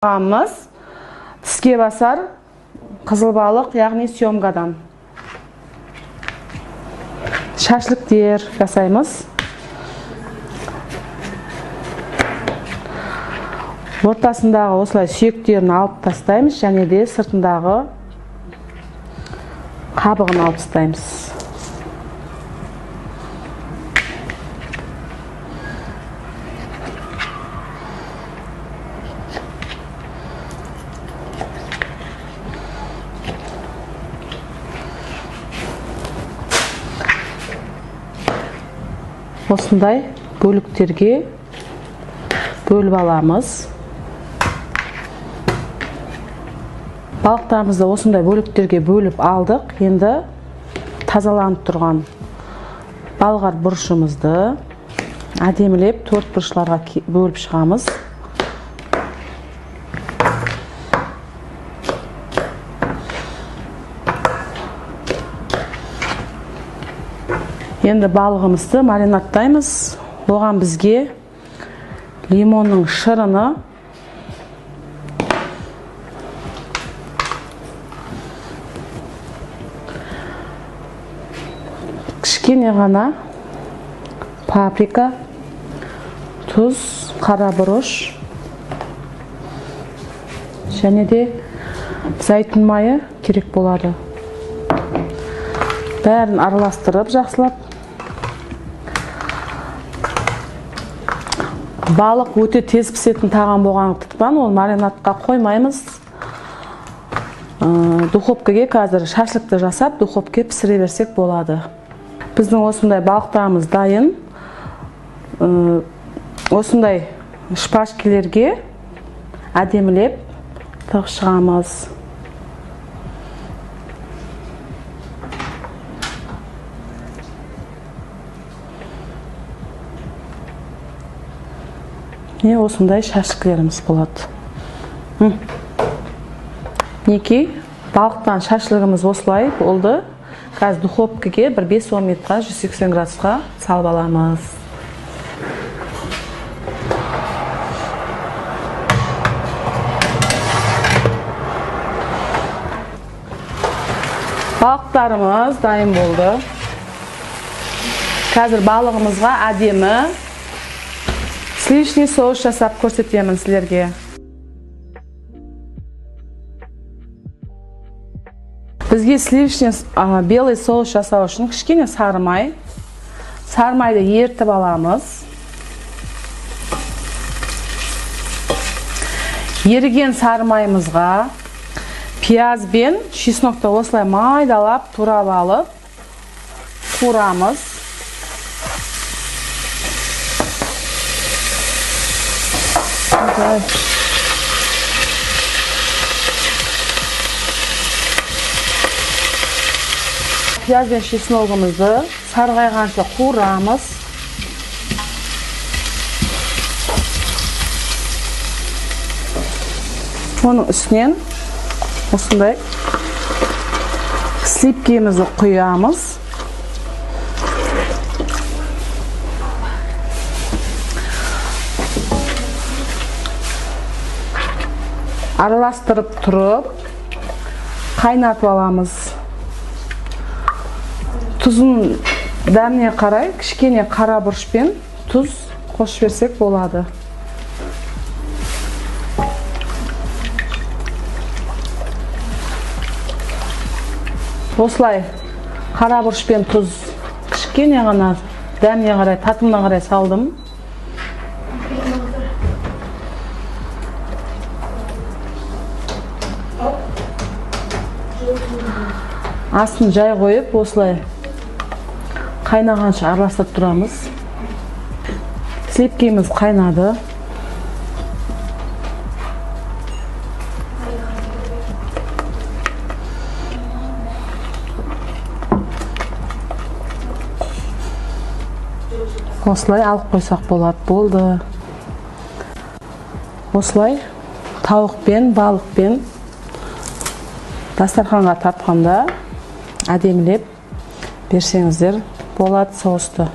Тағамымыз тіске басар қызыл балық, яғни сёмгадан. Шашлыктер жасаймыз. Ортасындағы осылай сүйектерін алып тастаймыз, және де сыртындағы қабығын алып тастаймыз. Осындай бөліктерге бөліп аламыз. Балықтарымызды осындай бөліктерге бөліп алдық. Енді тазаланып тұрған балғар бұрышымызды әдемілеп төрт бұрышларға бөліп шығамыз. Енді балығымызды маринадтаймыз. Оған бізге лимонның шырыны, кішкене ғана паприка, тұз, қара бұрыш, және де зәйтүн майы керек болады. Бәрін араластырып жақсылап. Балық өте тез пісетін тағам болғандықтан ол маринадқа қоймаймыз. Духовкаға қазір шашлыкты жасап, духовкаға пісіре берсек болады. Біздің осындай балықтарымыз дайын. Осындай шпажкелерге әдемілеп тығып шығамыз. Осындай шашлыклеріміз болады. Неке, балықтан шашлығымыз осылай болды. Қазір духовкаға 5-10 минутқа 180 градусқа салып аламыз. Балықтарымыз дайын болды. Қазір балығымызға әдемі сливочный соус жасап көрсетемін сіздерге. Бізге сливочный белый соус жасау үшін кішкене сары май. Сары майды ертіп аламыз. Еріген сары майымызға пияз бен чеснокты осылай майдалап турап алып қуырамыз. Пияз бен чесногымызды сарғайғанша қуырамыз. Оның үстінен осындай сливкемізді құямыз. Араластырып тұрып, қайнатып аламыз. Тұзын дәміне қарай, кішкене қара бұрыш пен тұз қосып берсек болады. Осылай қара бұрыш пен тұз кішкене ғана дәміне қарай, татымына қарай салдым. Астын жай қойып, осылай қайнағанша араластырып тұрамыз. Сливкеміз қайнады. Осылай алып қойсақ болады. Болды. Осылай тауық пен балық пен дастарханға тартқанда әдемілеп берсеңіздер болады соусты.